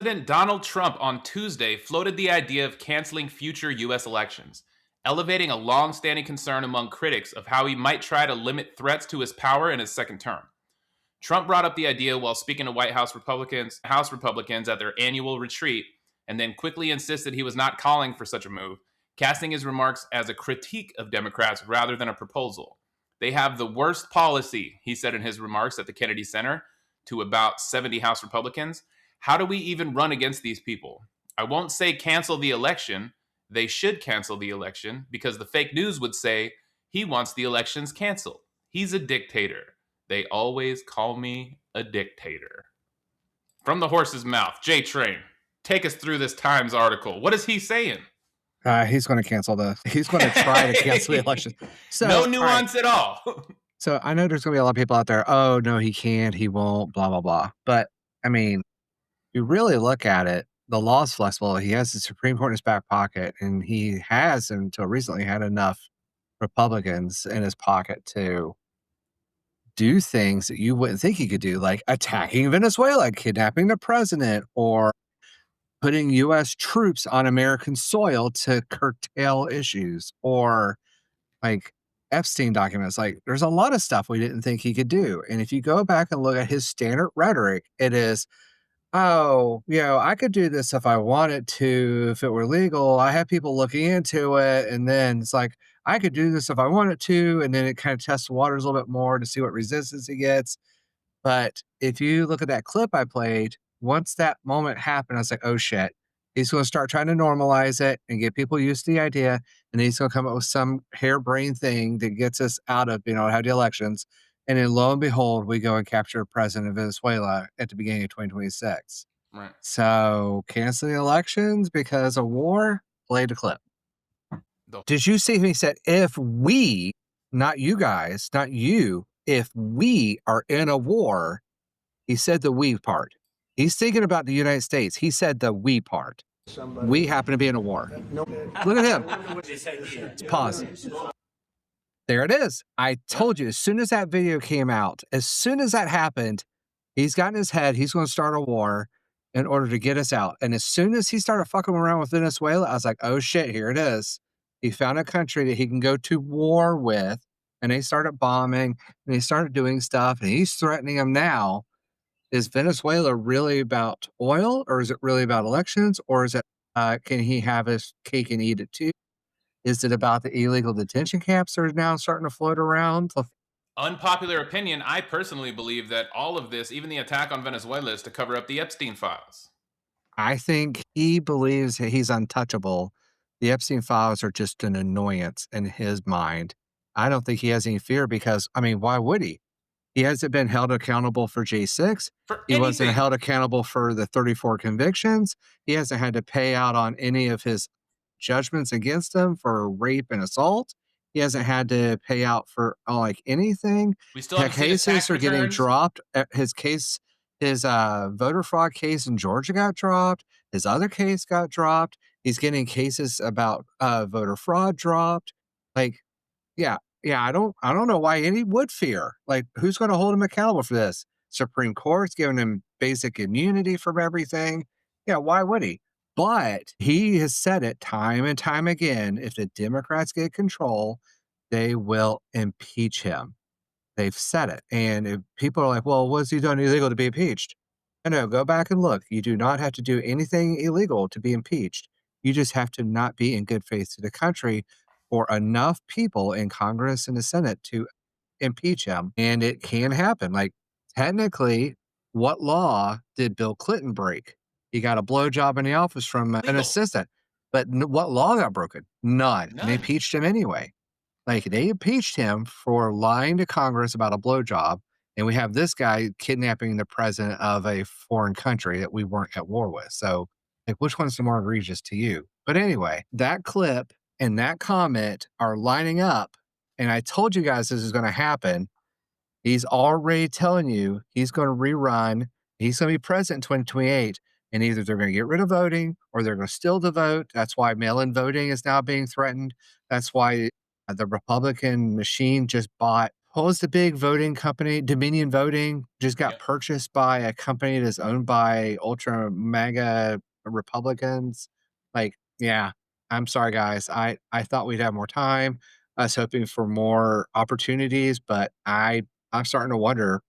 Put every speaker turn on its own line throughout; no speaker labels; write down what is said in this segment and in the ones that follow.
President Donald Trump on Tuesday floated the idea of canceling future U.S. elections, elevating a long standing concern among critics of how he might try to limit threats to his power in his second term. Trump brought up the idea while speaking to House Republicans at their annual retreat, and then quickly insisted he was not calling for such a move, casting his remarks as a critique of Democrats rather than a proposal. They have the worst policy, he said in his remarks at the Kennedy Center to about 70 House Republicans. How do we even run against these people? I won't say cancel the election. They should cancel the election because the fake news would say he wants the elections canceled. He's a dictator. They always call me a dictator. From the horse's mouth, J Train, take us through this Times article. What is he saying?
He's going to cancel he's going to try to cancel the election. So,
no nuance at all.
So I know there's going to be a lot of people out there. Oh, no, he can't. He won't, blah, blah, blah. But I mean, you really look at it, the law's flexible. He has the Supreme Court in his back pocket, and he has, until recently, had enough Republicans in his pocket to do things that you wouldn't think he could do, like attacking Venezuela, kidnapping the president, or putting U.S. troops on American soil to curtail issues, or like Epstein documents. Like, there's a lot of stuff we didn't think he could do. And if you go back and look at his standard rhetoric, it is, oh, I could do this if I wanted to, if it were legal. I have people looking into it. And then it's like, I could do this if I wanted to. And then it kind of tests the waters a little bit more to see what resistance he gets. But if you look at that clip I played, once that moment happened, I was like, oh shit, he's going to start trying to normalize it and get people used to the idea. And he's going to come up with some harebrained thing that gets us out of, how to do elections. And then lo and behold, we go and capture a president of Venezuela at the beginning of 2026.
Right.
So canceling elections because of war, play the clip. Did you see he said, if we, not you guys, not you, if we are in a war, he said the we part. He's thinking about the United States. He said the we part. We happen to be in a war. Look at him. Let's pause. There it is. I told you, as soon as that video came out, as soon as that happened, he's got in his head, he's going to start a war in order to get us out. And as soon as he started fucking around with Venezuela, I was like, oh shit, here it is. He found a country that he can go to war with. And they started bombing and they started doing stuff. And he's threatening them now. Is Venezuela really about oil, or is it really about elections, or is it can he have his cake and eat it too? Is it about the illegal detention camps that are now starting to float around?
Unpopular opinion, I personally believe that all of this, even the attack on Venezuela, is to cover up the Epstein files.
I think he believes he's untouchable. The Epstein files are just an annoyance in his mind. I don't think he has any fear because, why would he? He hasn't been held accountable for J6. He wasn't held accountable for the 34 convictions. He hasn't had to pay out on any of his judgments against him for rape and assault. He hasn't had to pay out for anything.
We still have
cases are getting dropped. His voter fraud case in Georgia got dropped. His other case got dropped. He's getting cases about voter fraud dropped. Yeah, I don't know why any would fear. Like, who's going to hold him accountable for this? Supreme Court's giving him basic immunity from everything. Yeah, why would he? But he has said it time and time again. If the Democrats get control, they will impeach him. They've said it. And if people are like, well, what's he done illegal to be impeached? No, go back and look. You do not have to do anything illegal to be impeached. You just have to not be in good faith to the country for enough people in Congress and the Senate to impeach him. And it can happen. Like, technically, what law did Bill Clinton break? He got a blowjob in the office from an assistant. But what law got broken? None. And they impeached him anyway. Like, they impeached him for lying to Congress about a blowjob. And we have this guy kidnapping the president of a foreign country that we weren't at war with. So, like, which one's the more egregious to you? But anyway, that clip and that comment are lining up. And I told you guys this is going to happen. He's already telling you he's going to rerun. He's going to be president in 2028. And either they're going to get rid of voting or they're going to still vote. That's why mail-in voting is now being threatened. That's why the Republican machine just bought What was the big voting company? Dominion Voting just got
Yep.
purchased by a company that's owned by ultra mega Republicans. Like, yeah, I'm sorry, guys. I thought we'd have more time. I was hoping for more opportunities, but I'm starting to wonder,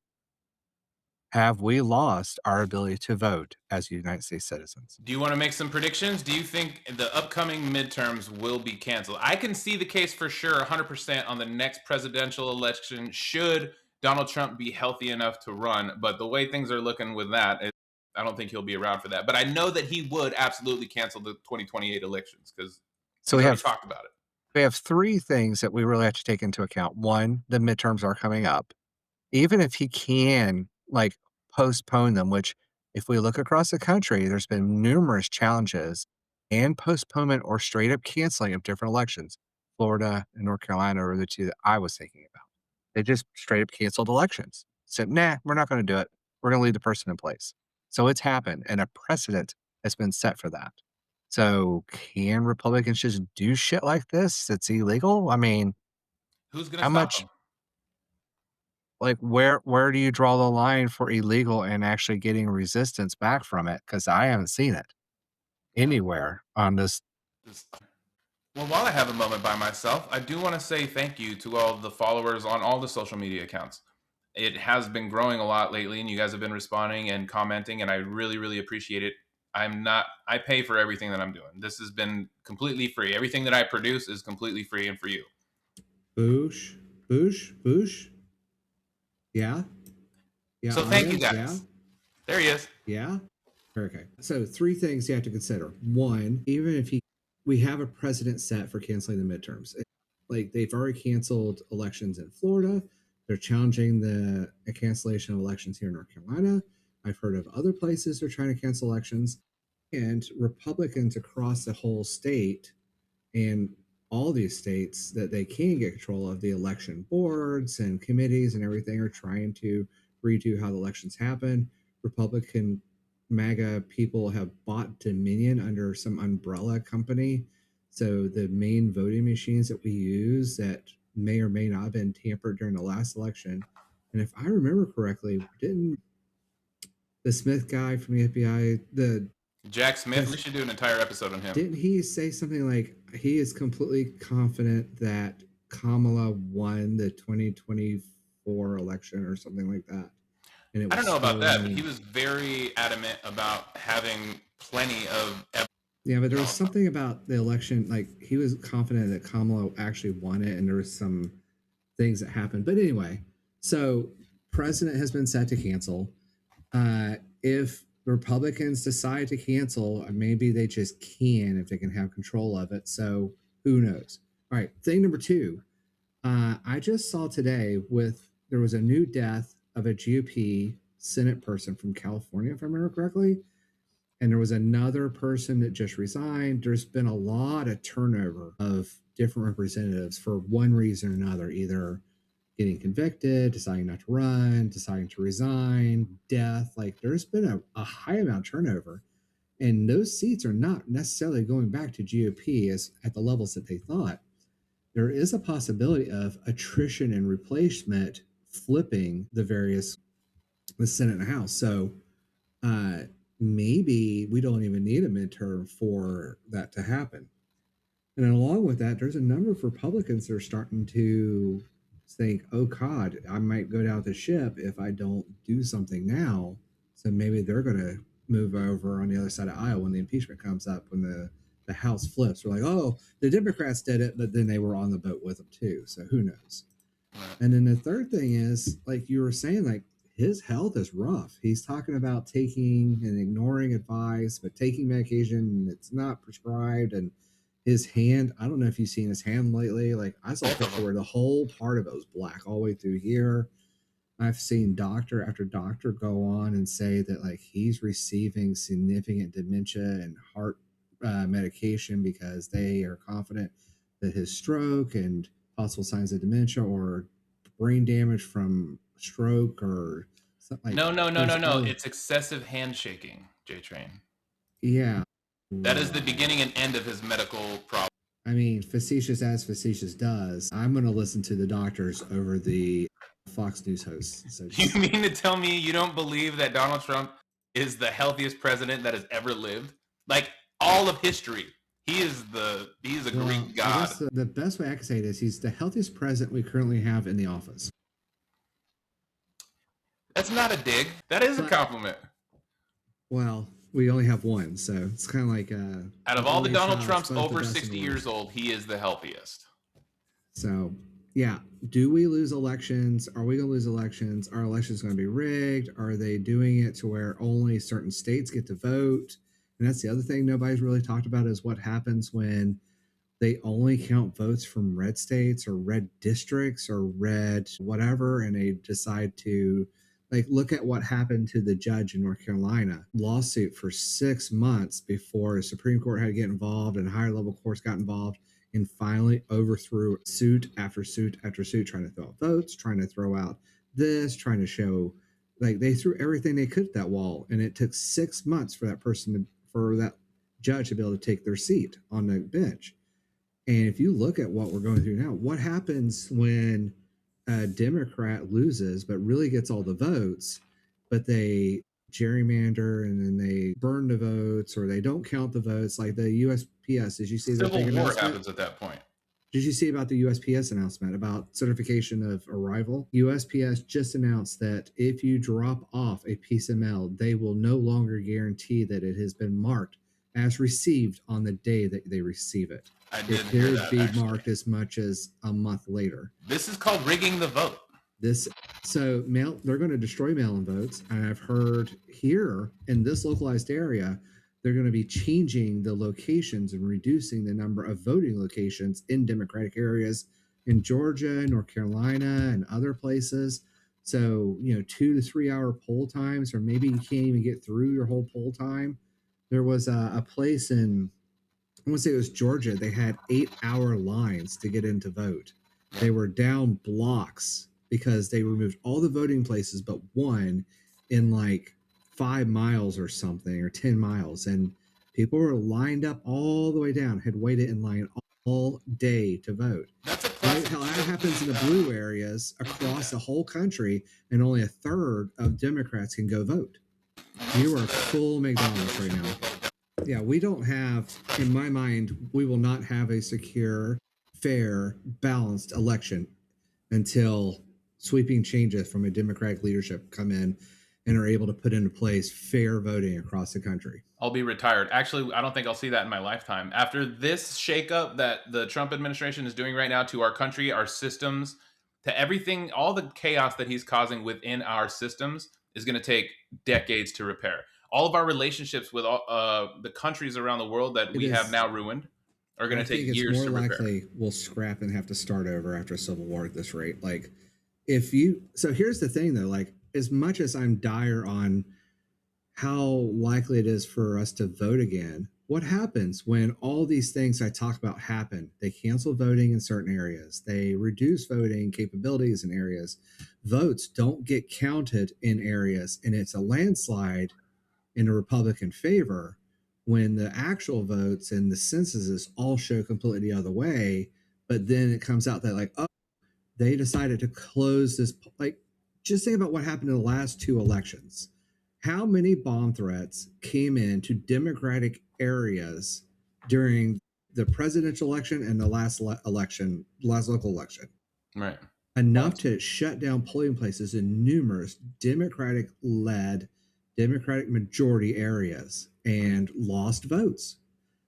have we lost our ability to vote as United States citizens?
Do you want to make some predictions? Do you think the upcoming midterms will be canceled? I can see the case for sure 100% on the next presidential election should Donald Trump be healthy enough to run. But the way things are looking with that, I don't think he'll be around for that. But I know that he would absolutely cancel the 2028 elections because
So
he's already talked about it.
we have 3 things that we really have to take into account. 1, the midterms are coming up. Even if he can, like, postpone them, which if we look across the country, there's been numerous challenges and postponement or straight up canceling of different elections. Florida and North Carolina are the 2 that I was thinking about. They just straight up canceled elections. Said, "Nah, we're not gonna do it. We're gonna leave the person in place." So it's happened, and a precedent has been set for that. So can Republicans just do shit like this that's illegal? I mean,
Who's going to
how
stop
much
him?
like, where do you draw the line for illegal and actually getting resistance back from it? Because I haven't seen it
Yeah.
anywhere on this.
Well, while I have a moment by myself, I do want to say thank you to all the followers on all the social media accounts. It has been growing a lot lately, and you guys have been responding and commenting, and I really, really appreciate it. I pay for everything that I'm doing. This has been completely free. Everything that I produce is completely free and for you.
Boosh, boosh, boosh. Yeah, yeah,
So thank you
audience. Yeah,
guys. There he is.
yeah. Okay. So 3 things you have to consider. One, even if we have a precedent set for canceling the midterms. Like they've already canceled elections in Florida. They're challenging the cancellation of elections here in North Carolina. I've heard of other places they're trying to cancel elections. And Republicans across the whole state and all these states that they can get control of the election boards and committees and everything are trying to redo how the elections happen. Republican MAGA people have bought Dominion under some umbrella company. So the main voting machines that we use that may or may not have been tampered during the last election. And if I remember correctly, didn't the Smith guy from the FBI, the
Jack Smith. We should do an entire episode on him.
didn't he say something like he is completely confident that Kamala won the 2024 election or something like that? And it
I
was
don't know about that, but
stolen.
he was very adamant about having plenty of.
Yeah, but there was something about the election, like he was confident that Kamala actually won it, and there was some things that happened. But anyway, so president has been set to cancel. If Republicans decide to cancel, maybe they just can if they can have control of it. So who knows? All right, thing number 2. I just saw today there was a new death of a GOP Senate person from California, if I remember correctly. And there was another person that just resigned. There's been a lot of turnover of different representatives for one reason or another, either getting convicted, deciding not to run, deciding to resign, death. Like there's been a high amount of turnover. And those seats are not necessarily going back to GOP as at the levels that they thought. There is a possibility of attrition and replacement flipping the Senate and the House. So uh, maybe we don't even need a midterm for that to happen. And then along with that, there's a number of Republicans that are starting to think, oh, God, I might go down the ship if I don't do something now. So maybe they're going to move over on the other side of the aisle when the impeachment comes up, when the House flips. We're like, oh, the Democrats did it, but then they were on the boat with them too. So who knows? And then the third thing is, like you were saying, like his health is rough. He's talking about taking and ignoring advice, but taking medication that's not prescribed. And his hand, I don't know if you've seen his hand lately. Like I saw a picture where the whole part of it was black all the way through here. I've seen doctor after doctor go on and say that like he's receiving significant dementia and heart medication because they are confident that his stroke and possible signs of dementia or brain damage from stroke or something like
No. It's excessive handshaking, J Train.
yeah.
That is the beginning and end of his medical problem.
I mean, facetious as facetious does. I'm going to listen to the doctors over the Fox News hosts. So
You mean to tell me you don't believe that Donald Trump is the healthiest president that has ever lived? Like all of history. He is a Greek god.
I guess the best way I can say it is he's the healthiest president we currently have in the office.
That's not a dig. That is a compliment.
Well, we only have one, so it's kind of like
out of all the Donald Trumps over 60 years old, he is the healthiest.
So, yeah. Do we lose elections? Are we going to lose elections? Are elections going to be rigged? Are they doing it to where only certain states get to vote? And that's the other thing nobody's really talked about is what happens when they only count votes from red states or red districts or red whatever, and they decide to look at what happened to the judge in North Carolina. Lawsuit for 6 months before the Supreme Court had to get involved and higher level courts got involved and finally overthrew suit after suit after suit, trying to throw out votes, trying to throw out this, trying to show they threw everything they could at that wall. And it took 6 months for that judge to be able to take their seat on the bench. And if you look at what we're going through now, what happens when a Democrat loses but really gets all the votes, but they gerrymander and then they burn the votes or they don't count the votes, like the USPS? Did you see that
Civil war happens at that point?
Did you see about the USPS announcement about certification of arrival? USPS just announced that if you drop off a piece of mail, they will no longer guarantee that it has been marked as received on the day that they receive it. It appears to be marked as much as a month later.
This is called rigging the vote.
They're going to destroy mail-in votes. And I've heard here in this localized area, they're going to be changing the locations and reducing the number of voting locations in Democratic areas in Georgia, North Carolina, and other places. So, 2 to 3 hour poll times, or maybe you can't even get through your whole poll time. There was a place in, I want to say it was Georgia, they had 8-hour lines to get in to vote. They were down blocks because they removed all the voting places but one in 5 miles or something, or 10 miles. And people were lined up all the way down, had waited in line all day to vote. That happens in the blue areas across the whole country, and only a third of Democrats can go vote. You are full McDonald's right now. Yeah, we don't have, in my mind, we will not have a secure, fair, balanced election until sweeping changes from a Democratic leadership come in and are able to put into place fair voting across the country.
I'll be retired. Actually, I don't think I'll see that in my lifetime. After this shakeup that the Trump administration is doing right now to our country, our systems, to everything, all the chaos that he's causing within our systems is going to take decades to repair. All of our relationships with the countries around the world that we have now ruined are going to take years to repair.
More likely we'll scrap and have to start over after a civil war at this rate. So here's the thing though, as much as I'm dire on how likely it is for us to vote again, what happens when all these things I talk about happen? They cancel voting in certain areas. They reduce voting capabilities in areas. Votes don't get counted in areas, and it's a landslide in a Republican favor when the actual votes and the censuses all show completely the other way. But then it comes out that they decided to close this. Just think about what happened in the last 2 elections. How many bomb threats came into Democratic areas during the presidential election and the last local election?
Right.
Enough to shut down polling places in numerous Democratic-led, Democratic majority areas and lost votes.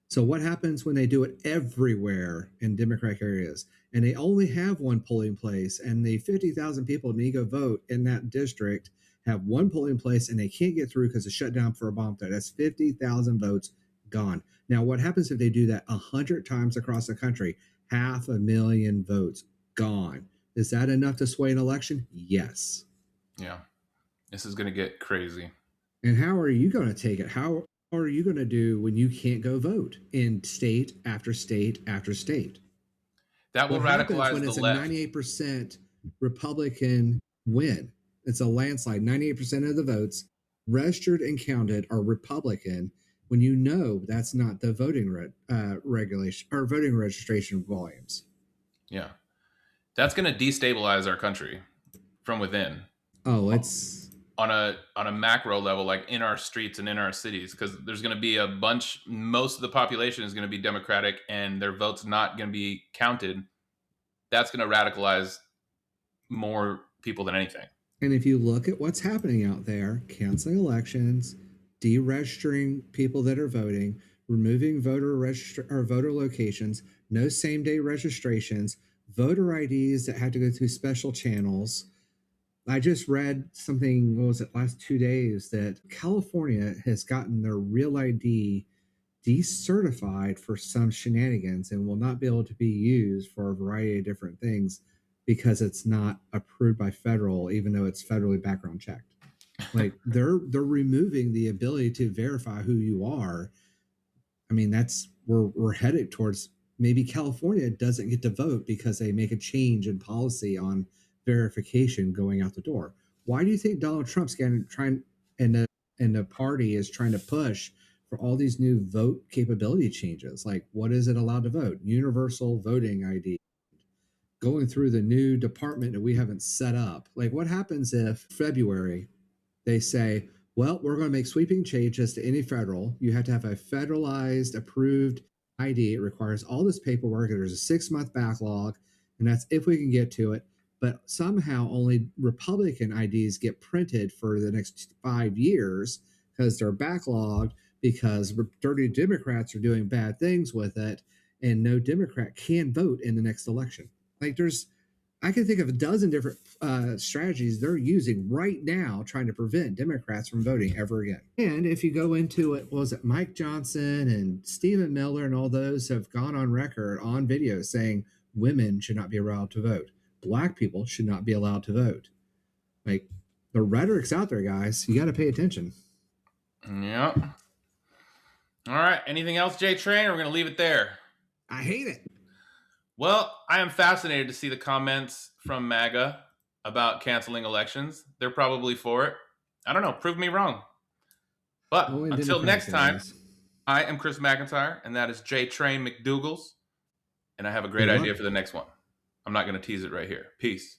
So what happens when they do it everywhere in Democratic areas and they only have one polling place and the 50,000 people need to go vote in that district have one polling place and they can't get through because it's shut down for a bomb threat? That's 50,000 votes gone. Now, what happens if they do that 100 times across the country? 500,000 votes gone. Is that enough to sway an election? Yes.
Yeah. This is going to get crazy.
And how are you going to take it? How are you going to do when you can't go vote in state after state after state?
That will radicalize
when it's a 98% Republican win. It's a landslide. 98% of the votes registered and counted are Republican, when you know that's not the voting regulation or voting registration volumes.
Yeah. That's going to destabilize our country from within.
Oh, it's
on a macro level, like in our streets and in our cities, because there's going to be most of the population is going to be Democratic and their votes not going to be counted. That's going to radicalize more people than anything.
And if you look at what's happening out there, canceling elections, deregistering people that are voting, removing voter locations, no same day registrations, voter IDs that had to go through special channels. I just read something, what was it, last 2 days, that California has gotten their real ID decertified for some shenanigans and will not be able to be used for a variety of different things because it's not approved by federal, even though it's federally background checked. Like they're removing the ability to verify who you are. I mean, that's we're headed towards maybe California doesn't get to vote because they make a change in policy on verification going out the door. Why do you think Donald Trump's trying and the party is trying to push for all these new vote capability changes? Like, what is it allowed to vote? Universal voting ID. Going through the new department that we haven't set up. Like, what happens if February they say, well, we're going to make sweeping changes to any federal. You have to have a federalized approved ID. It requires all this paperwork. There's a 6-month backlog, and that's if we can get to it. But somehow only Republican IDs get printed for the next 5 years because they're backlogged because dirty Democrats are doing bad things with it, and no Democrat can vote in the next election. Like I can think of a dozen different strategies they're using right now trying to prevent Democrats from voting ever again. And if you go into it, was it Mike Johnson and Stephen Miller and all those have gone on record on video saying women should not be allowed to vote. Black people should not be allowed to vote. Like the rhetoric's out there, guys. You got to pay attention.
Yeah. All right. Anything else, J Train? Or we're going to leave it there.
I hate it.
Well, I am fascinated to see the comments from MAGA about canceling elections. They're probably for it. I don't know. Prove me wrong. But until next time, I am Chris McIntyre, and that is J Train McDougal's. And I have a great idea for the next one. I'm not going to tease it right here. Peace.